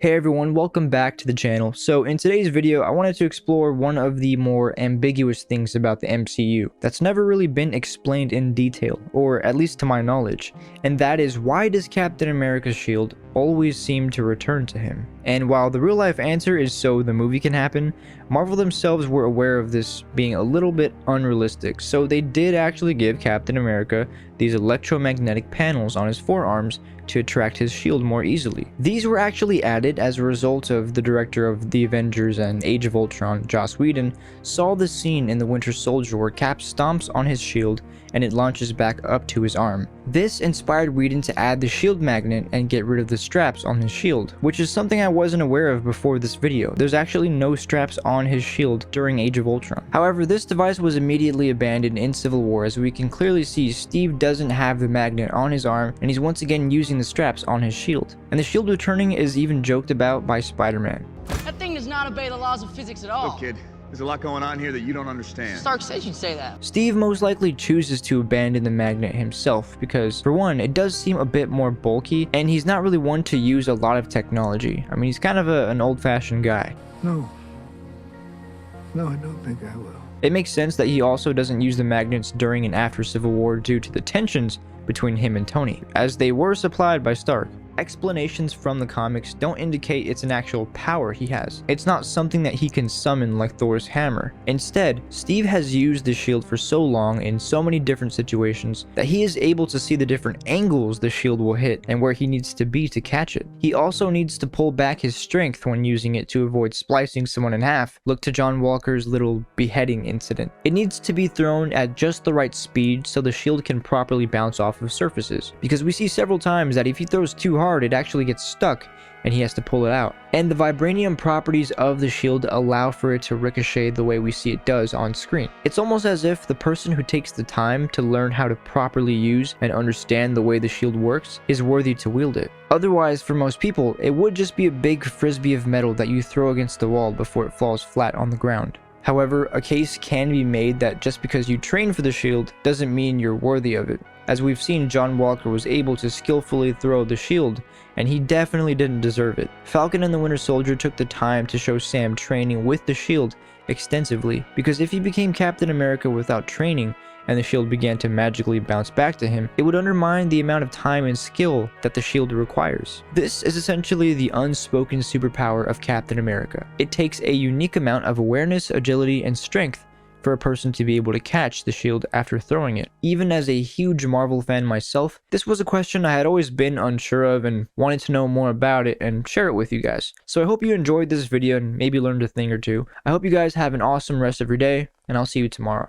Hey everyone, welcome back to the channel. So in today's video, I wanted to explore one of the more ambiguous things about the MCU that's never really been explained in detail, or at least to my knowledge, and that is, why does Captain America's shield always seem to return to him? And while the real life answer is so the movie can happen, Marvel themselves were aware of this being a little bit unrealistic, so they did actually give Captain America these electromagnetic panels on his forearms to attract his shield more easily. These were actually added as a result of the director of The Avengers and Age of Ultron, Joss Whedon, saw the scene in The Winter Soldier where Cap stomps on his shield and it launches back up to his arm. This inspired Whedon to add the shield magnet and get rid of the straps on his shield, which is something I wasn't aware of before this video. There's actually no straps on his shield during Age of Ultron. However, this device was immediately abandoned in Civil War, as we can clearly see Steve doesn't have the magnet on his arm and he's once again using the straps on his shield. And the shield returning is even joked about by Spider-Man. That thing does not obey the laws of physics at all. Look, kid, there's a lot going on here that you don't understand. Stark says you'd say that. Steve most likely chooses to abandon the magnet himself because, for one, it does seem a bit more bulky, and he's not really one to use a lot of technology. I mean, he's kind of an old-fashioned guy. No, I don't think I will. It makes sense that he also doesn't use the magnets during and after Civil War due to the tensions between him and Tony, as they were supplied by Stark. Explanations from the comics don't indicate it's an actual power he has. It's not something that he can summon like Thor's hammer. Instead, Steve has used the shield for so long in so many different situations that he is able to see the different angles the shield will hit and where he needs to be to catch it. He also needs to pull back his strength when using it to avoid splicing someone in half. Look to John Walker's little beheading incident. It needs to be thrown at just the right speed so the shield can properly bounce off of surfaces, because we see several times that if he throws too hard, it actually gets stuck and he has to pull it out. And the vibranium properties of the shield allow for it to ricochet the way we see it does on screen. It's almost as if the person who takes the time to learn how to properly use and understand the way the shield works is worthy to wield it. Otherwise, for most people, it would just be a big frisbee of metal that you throw against the wall before it falls flat on the ground. However, a case can be made that just because you train for the shield doesn't mean you're worthy of it. As we've seen, John Walker was able to skillfully throw the shield, and he definitely didn't deserve it. Falcon and the Winter Soldier took the time to show Sam training with the shield extensively, because if he became Captain America without training, and the shield began to magically bounce back to him, it would undermine the amount of time and skill that the shield requires. This is essentially the unspoken superpower of Captain America. It takes a unique amount of awareness, agility, and strength for a person to be able to catch the shield after throwing it. Even as a huge Marvel fan myself, this was a question I had always been unsure of and wanted to know more about it and share it with you guys. So I hope you enjoyed this video and maybe learned a thing or two. I hope you guys have an awesome rest of your day, and I'll see you tomorrow.